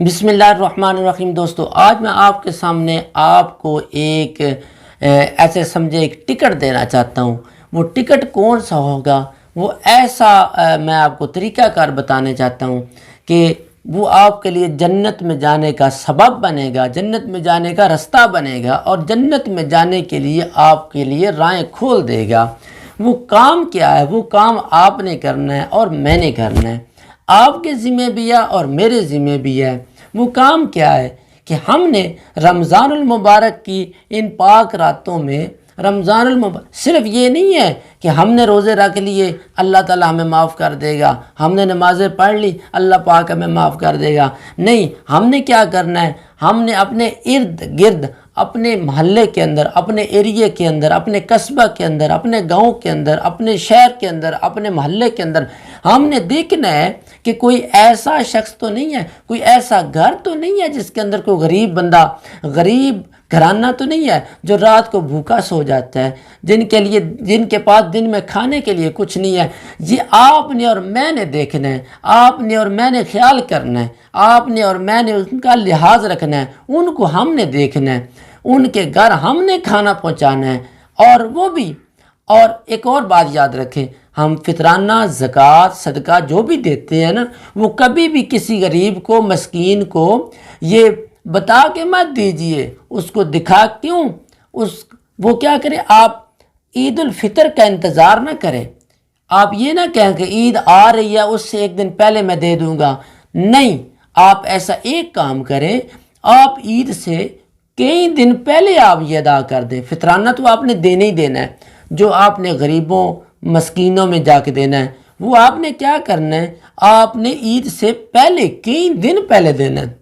بسم اللہ الرحمن الرحیم۔ دوستو، آج میں آپ کے سامنے آپ کو ایک ایسے سمجھے ایک ٹکٹ دینا چاہتا ہوں۔ وہ ٹکٹ کون سا ہوگا؟ وہ ایسا میں آپ کو طریقہ کار بتانے چاہتا ہوں کہ وہ آپ کے لیے جنت میں جانے کا سبب بنے گا، جنت میں جانے کا رستہ بنے گا، اور جنت میں جانے کے لیے آپ کے لیے راہیں کھول دے گا۔ وہ کام کیا ہے؟ وہ کام آپ نے کرنا ہے اور میں نے کرنا ہے۔ آپ کے ذمہ بھی ہے اور میرے ذمہ بھی ہے۔ وہ کام کیا ہے کہ ہم نے رمضان المبارک کی ان پاک راتوں میں رمضان المبارک صرف یہ نہیں ہے کہ ہم نے روزے رکھ لیے اللہ تعالیٰ ہمیں معاف کر دے گا، ہم نے نمازیں پڑھ لی اللہ پاک ہمیں معاف کر دے گا۔ نہیں، ہم نے کیا کرنا ہے؟ ہم نے اپنے ارد گرد، اپنے محلے کے اندر، اپنے ایریے کے اندر، اپنے قصبہ کے اندر، اپنے گاؤں کے اندر، اپنے شہر کے اندر، اپنے محلے کے اندر ہم نے دیکھنا ہے کہ کوئی ایسا شخص تو نہیں ہے، کوئی ایسا گھر تو نہیں ہے جس کے اندر کوئی غریب بندہ، غریب گھرانہ تو نہیں ہے جو رات کو بھوکا سو جاتا ہے، جن کے پاس دن میں کھانے کے لیے کچھ نہیں ہے۔ یہ آپ نے اور میں نے دیکھنا ہے، آپ نے اور میں نے خیال کرنا ہے، آپ نے اور میں نے ان کا لحاظ رکھنا ہے، ان کو ہم نے دیکھنا ہے، ان کے گھر ہم نے کھانا پہنچانا ہے۔ اور ایک اور بات یاد رکھیں، ہم فطرانہ، زکوٰۃ، صدقہ جو بھی دیتے ہیں نا، وہ کبھی بھی کسی غریب کو، مسکین کو یہ بتا کے مت دیجئے، اس کو دکھا کیوں، وہ کیا کرے؟ آپ عید الفطر کا انتظار نہ کریں۔ آپ یہ نہ کہیں کہ عید آ رہی ہے اس سے ایک دن پہلے میں دے دوں گا۔ نہیں، آپ ایسا ایک کام کریں، آپ عید سے کئی دن پہلے آپ یہ ادا کر دیں۔ فطرانہ تو آپ نے دینا ہی دینا ہے، جو آپ نے غریبوں، مسکینوں میں جا کے دینا ہے، وہ آپ نے کیا کرنا ہے؟ آپ نے عید سے پہلے، کئی دن پہلے دینا ہے۔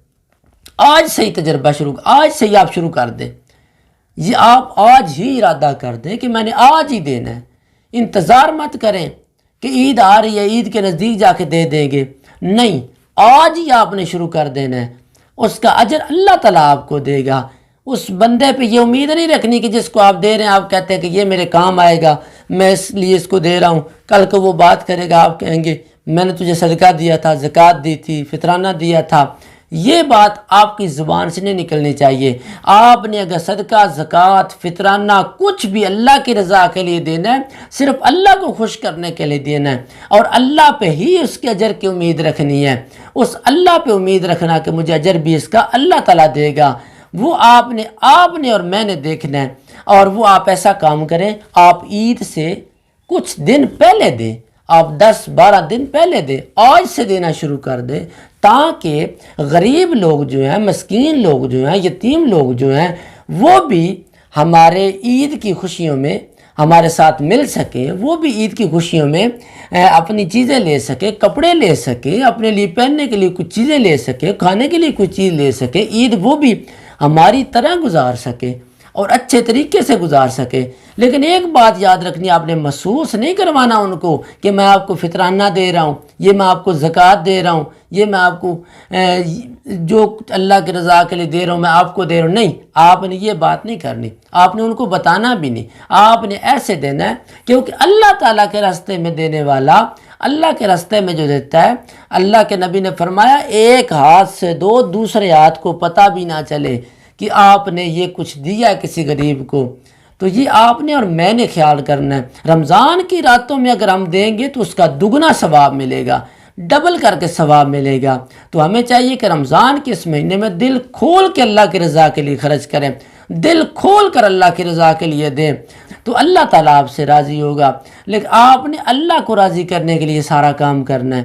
آج سے ہی تجربہ آج سے ہی آپ شروع کر دیں۔ یہ آپ آج ہی ارادہ کر دیں کہ میں نے آج ہی دینا ہے۔ انتظار مت کریں کہ عید آ رہی ہے، عید کے نزدیک جا کے دے دیں گے۔ نہیں، آج ہی آپ نے شروع کر دینا ہے۔ اس کا اجر اللہ تعالیٰ آپ کو دے گا۔ اس بندے پہ یہ امید نہیں رکھنی کہ جس کو آپ دے رہے ہیں آپ کہتے ہیں کہ یہ میرے کام آئے گا، میں اس لیے اس کو دے رہا ہوں، کل کو وہ بات کرے گا، آپ کہیں گے میں نے تجھے صدقہ دیا تھا، زکوٰۃ دی تھی، فطرانہ دیا تھا۔ یہ بات آپ کی زبان سے نہیں نکلنی چاہیے۔ آپ نے اگر صدقہ، زکوٰۃ، فطرانہ کچھ بھی اللہ کی رضا کے لیے دینا ہے، صرف اللہ کو خوش کرنے کے لیے دینا ہے، اور اللہ پہ ہی اس کے اجر کی امید رکھنی ہے۔ اس اللہ پہ امید رکھنا کہ مجھے اجر بھی اس کا اللہ تعالیٰ دے گا، وہ آپ نے اور میں نے دیکھنا ہے۔ اور وہ آپ ایسا کام کریں، آپ عید سے کچھ دن پہلے دیں، آپ 10-12 دن پہلے دیں، آج سے دینا شروع کر دیں، تاکہ غریب لوگ جو ہیں، مسکین لوگ جو ہیں، یتیم لوگ جو ہیں، وہ بھی ہمارے عید کی خوشیوں میں ہمارے ساتھ مل سکیں، وہ بھی عید کی خوشیوں میں اپنی چیزیں لے سکیں، کپڑے لے سکیں، اپنے لیے پہننے کے لیے کچھ چیزیں لے سکیں، کھانے کے لیے کچھ چیز لے سکیں، عید وہ بھی ہماری طرح گزار سکے اور اچھے طریقے سے گزار سکے۔ لیکن ایک بات یاد رکھنی، آپ نے محسوس نہیں کروانا ان کو کہ میں آپ کو فطرانہ دے رہا ہوں، یہ میں آپ کو زکوٰۃ دے رہا ہوں، یہ میں آپ کو جو اللہ کی رضا کے لیے دے رہا ہوں میں آپ کو دے رہا ہوں۔ نہیں، آپ نے یہ بات نہیں کرنی، آپ نے ان کو بتانا بھی نہیں۔ آپ نے ایسے دینا ہے کیونکہ اللہ تعالیٰ کے راستے میں دینے والا، اللہ کے راستے میں جو دیتا ہے، اللہ کے نبی نے فرمایا ایک ہاتھ سے دو، دوسرے ہاتھ کو پتہ بھی نہ چلے کہ آپ نے یہ کچھ دیا کسی غریب کو۔ تو یہ آپ نے اور میں نے خیال کرنا ہے۔ رمضان کی راتوں میں اگر ہم دیں گے تو اس کا دگنا ثواب ملے گا، ڈبل کر کے ثواب ملے گا۔ تو ہمیں چاہیے کہ رمضان کے اس مہینے میں دل کھول کے اللہ کی رضا کے لیے خرچ کریں، دل کھول کر اللہ کی رضا کے لیے دیں، تو اللہ تعالیٰ آپ سے راضی ہوگا۔ لیکن آپ نے اللہ کو راضی کرنے کے لیے سارا کام کرنا ہے۔